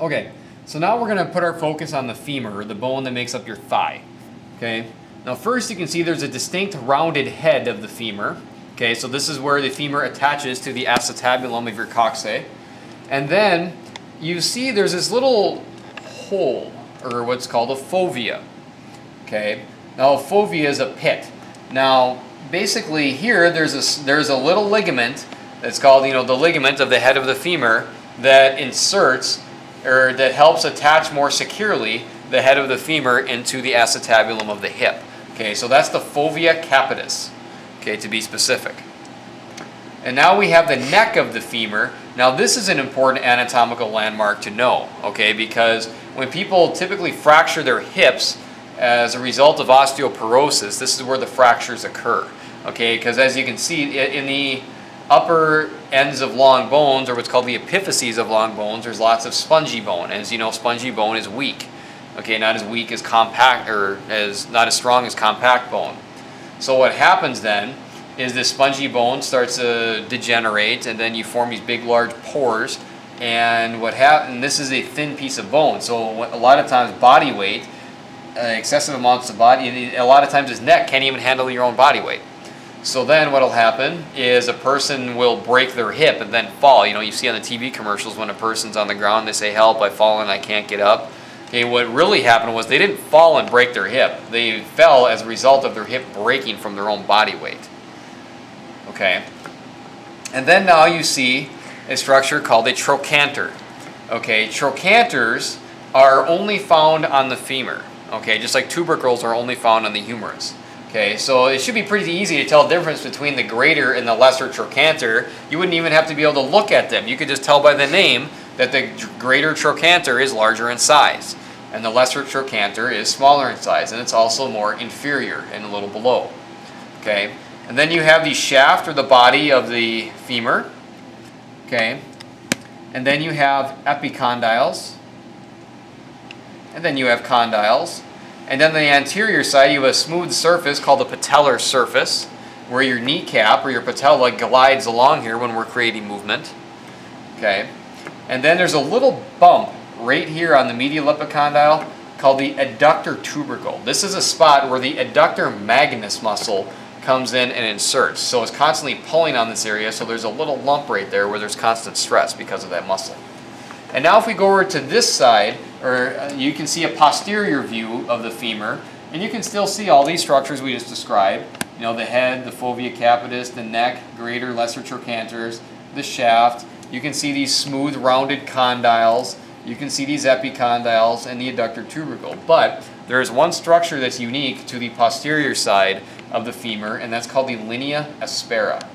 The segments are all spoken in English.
Okay, so now we're going to put our focus on the femur, the bone that makes up your thigh. Okay, now first you can see there's a distinct rounded head of the femur. Okay, so this is where the femur attaches to the acetabulum of your coccyx. And then you see there's this little hole, or what's called a fovea. Okay, now a fovea is a pit. Now basically here there's a little ligament that's called, the ligament of the head of the femur that inserts, or that helps attach more securely the head of the femur into the acetabulum of the hip. Okay, so that's the fovea capitis, okay, to be specific. And now we have the neck of the femur. Now this is an important anatomical landmark to know, okay, because when people typically fracture their hips as a result of osteoporosis, this is where the fractures occur, okay, because as you can see in the upper ends of long bones, or what's called the epiphyses of long bones, there's lots of spongy bone. As you know, spongy bone is weak. Okay, not as weak as compact, or not as strong as compact bone. So what happens then is this spongy bone starts to degenerate, and then you form these big, large pores. And this is a thin piece of bone. So a lot of times body weight, excessive amounts of body, a lot of times this neck can't even handle your own body weight. So then what will happen is a person will break their hip and then fall. You see on the TV commercials when a person's on the ground, they say, "Help, I've fallen, I can't get up." Okay, what really happened was they didn't fall and break their hip. They fell as a result of their hip breaking from their own body weight. Okay, and then now you see a structure called a trochanter. Okay, trochanters are only found on the femur. Okay, just like tubercles are only found on the humerus. Okay, so it should be pretty easy to tell the difference between the greater and the lesser trochanter. You wouldn't even have to be able to look at them. You could just tell by the name that the greater trochanter is larger in size, and the lesser trochanter is smaller in size, and it's also more inferior and a little below. Okay, and then you have the shaft, or the body of the femur. Okay, and then you have epicondyles, and then you have condyles. And then on the anterior side, you have a smooth surface called the patellar surface, where your kneecap or your patella glides along here when we're creating movement. Okay, and then there's a little bump right here on the medial epicondyle called the adductor tubercle. This is a spot where the adductor magnus muscle comes in and inserts. So it's constantly pulling on this area, so there's a little lump right there where there's constant stress because of that muscle. And now if we go over to this side, you can see a posterior view of the femur, and you can still see all these structures we just described. The head, the fovea capitis, the neck, greater, lesser trochanters, the shaft. You can see these smooth, rounded condyles. You can see these epicondyles and the adductor tubercle. But there is one structure that's unique to the posterior side of the femur, and that's called the linea aspera.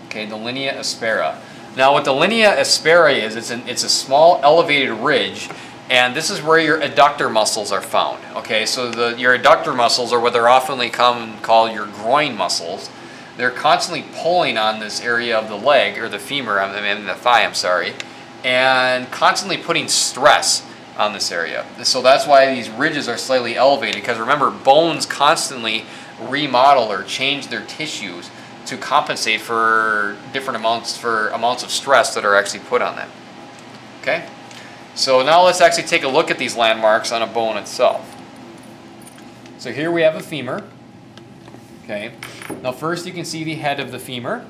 Okay, the linea aspera. Now what the linea aspera is, it's a small elevated ridge, and this is where your adductor muscles are found. Okay, so your adductor muscles, or what they're often called your groin muscles, they're constantly pulling on this area of the leg, or the femur, the thigh, I'm sorry, and constantly putting stress on this area. So that's why these ridges are slightly elevated, because remember, bones constantly remodel or change their tissues to compensate for different amounts of stress that are actually put on them. Okay, so now let's actually take a look at these landmarks on a bone itself. So here we have a femur. Okay, now first you can see the head of the femur,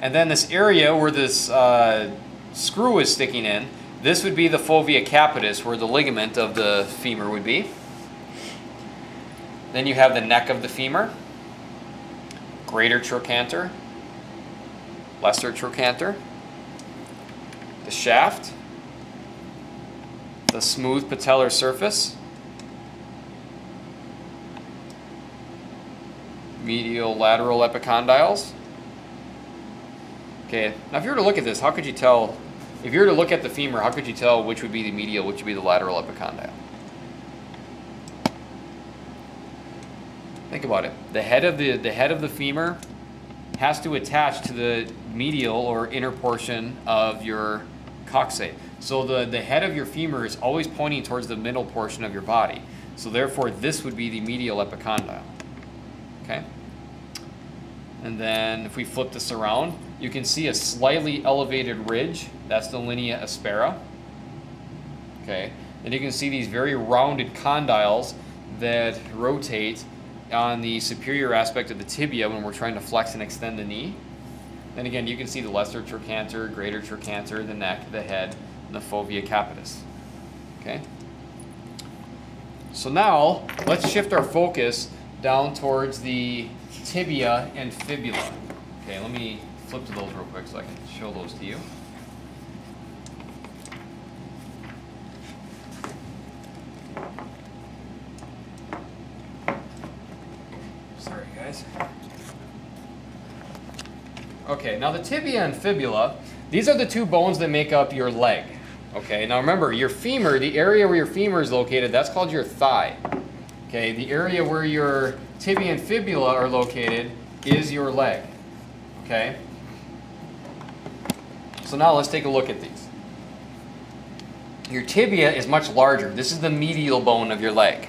and then this area where this screw is sticking in, this would be the fovea capitis, where the ligament of the femur would be. Then you have the neck of the femur, greater trochanter, lesser trochanter, the shaft, the smooth patellar surface, medial lateral epicondyles. Okay, now if you were to look at this, how could you tell, if you were to look at the femur, how could you tell which would be the medial, which would be the lateral epicondyle? Think about it. The head of the femur has to attach to the medial or inner portion of your coccyx. So the head of your femur is always pointing towards the middle portion of your body. So therefore, this would be the medial epicondyle. Okay? And then if we flip this around, you can see a slightly elevated ridge. That's the linea aspera. Okay, and you can see these very rounded condyles that rotate on the superior aspect of the tibia when we're trying to flex and extend the knee. And again, you can see the lesser trochanter, greater trochanter, the neck, the head, and the fovea capitis. Okay. So now let's shift our focus down towards the tibia and fibula. Okay, let me flip to those real quick so I can show those to you. Sorry, guys. Okay, now the tibia and fibula, these are the two bones that make up your leg. Okay, now remember, your femur, the area where your femur is located, that's called your thigh. Okay, the area where your tibia and fibula are located is your leg. Okay? So now let's take a look at these. Your tibia is much larger. This is the medial bone of your leg.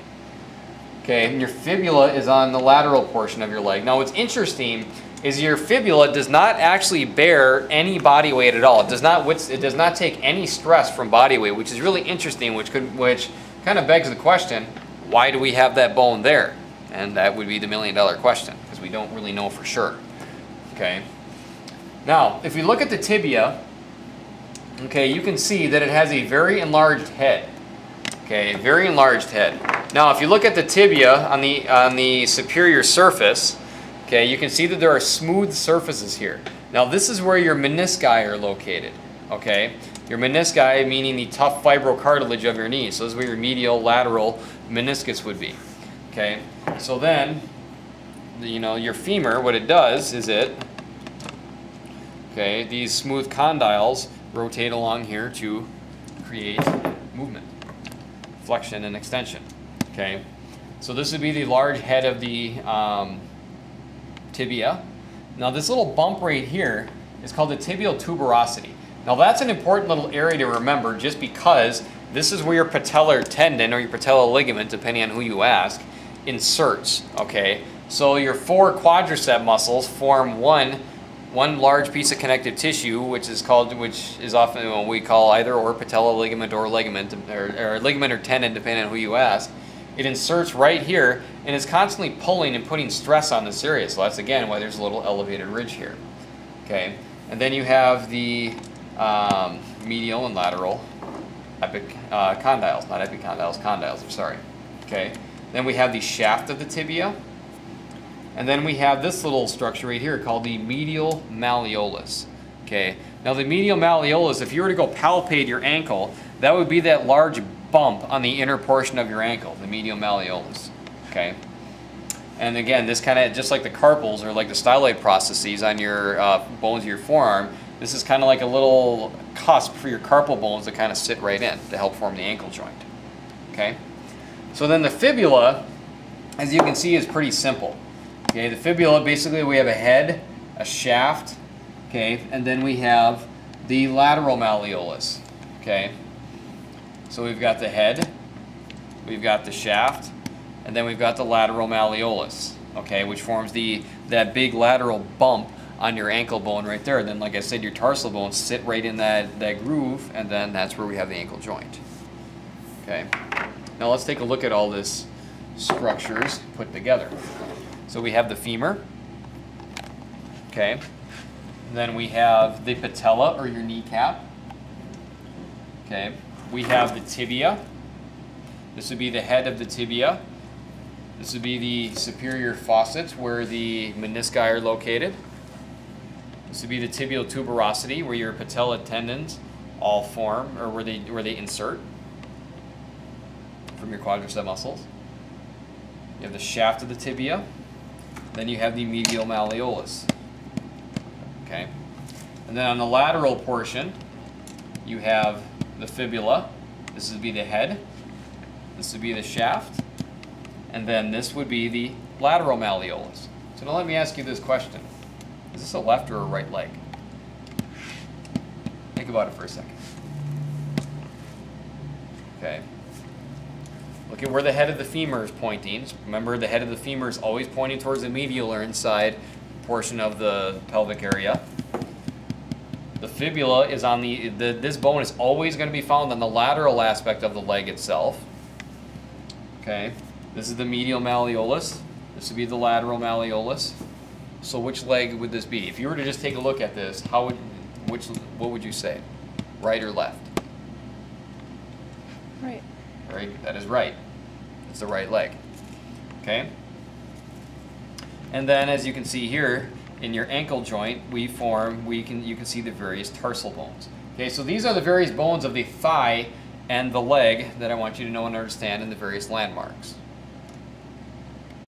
Okay, and your fibula is on the lateral portion of your leg. Now what's interesting is your fibula does not actually bear any body weight at all. It does not take any stress from body weight, which is really interesting, which kind of begs the question, why do we have that bone there? And that would be the million-dollar question, because we don't really know for sure. Okay. Now, if we look at the tibia, okay, you can see that it has a very enlarged head. Okay, very enlarged head. Now, if you look at the tibia on the superior surface, okay, you can see that there are smooth surfaces here. Now, this is where your menisci are located. Okay, your menisci meaning the tough fibrocartilage of your knee. So this is where your medial lateral meniscus would be. Okay, so then, you know, your femur, what it does is okay, these smooth condyles rotate along here to create movement, flexion and extension. Okay, so this would be the large head of the tibia. Now this little bump right here is called the tibial tuberosity. Now that's an important little area to remember, just because this is where your patellar tendon or your patellar ligament, depending on who you ask, inserts. Okay, so your four quadricep muscles form one large piece of connective tissue, which is often what we call either or patellar ligament or ligament or ligament or tendon, depending on who you ask. It inserts right here and is constantly pulling and putting stress on this area. So that's again why there's a little elevated ridge here. Okay, and then you have the medial and lateral condyles, not epicondyles, condyles, I'm sorry. Okay, then we have the shaft of the tibia, and then we have this little structure right here called the medial malleolus. Okay, now the medial malleolus, if you were to go palpate your ankle, that would be that large bump on the inner portion of your ankle, the medial malleolus. Okay, and again, this kind of, just like the carpals or like the styloid processes on your bones of your forearm, this is kind of like a little cusp for your carpal bones to kind of sit right in to help form the ankle joint. Okay, so then the fibula, as you can see, is pretty simple. Okay, the fibula, basically we have a head, a shaft, okay, and then we have the lateral malleolus. Okay, so we've got the head, we've got the shaft, and then we've got the lateral malleolus, okay, which forms that big lateral bump on your ankle bone right there. Then, like I said, your tarsal bones sit right in that groove, and then that's where we have the ankle joint. Okay, now let's take a look at all this structures put together. So we have the femur, okay, and then we have the patella or your kneecap, okay, we have the tibia. This would be the head of the tibia. This would be the superior faucet where the menisci are located. This would be the tibial tuberosity where your patella tendons all form, or where they insert from your quadricep muscles. You have the shaft of the tibia. Then you have the medial malleolus. Okay, and then on the lateral portion, you have the fibula. This would be the head. This would be the shaft, and then this would be the lateral malleolus. So now let me ask you this question: is this a left or a right leg? Think about it for a second. Okay. Look at where the head of the femur is pointing. Remember, the head of the femur is always pointing towards the medial or inside portion of the pelvic area. The fibula is on this bone is always going to be found on the lateral aspect of the leg itself. Okay, this is the medial malleolus. This would be the lateral malleolus. So which leg would this be? If you were to just take a look at this, what would you say? Right or left? Right. Right, that is right. It's the right leg. Okay? And then as you can see here, in your ankle joint, you can see the various tarsal bones. Okay, so these are the various bones of the thigh and the leg that I want you to know and understand in the various landmarks.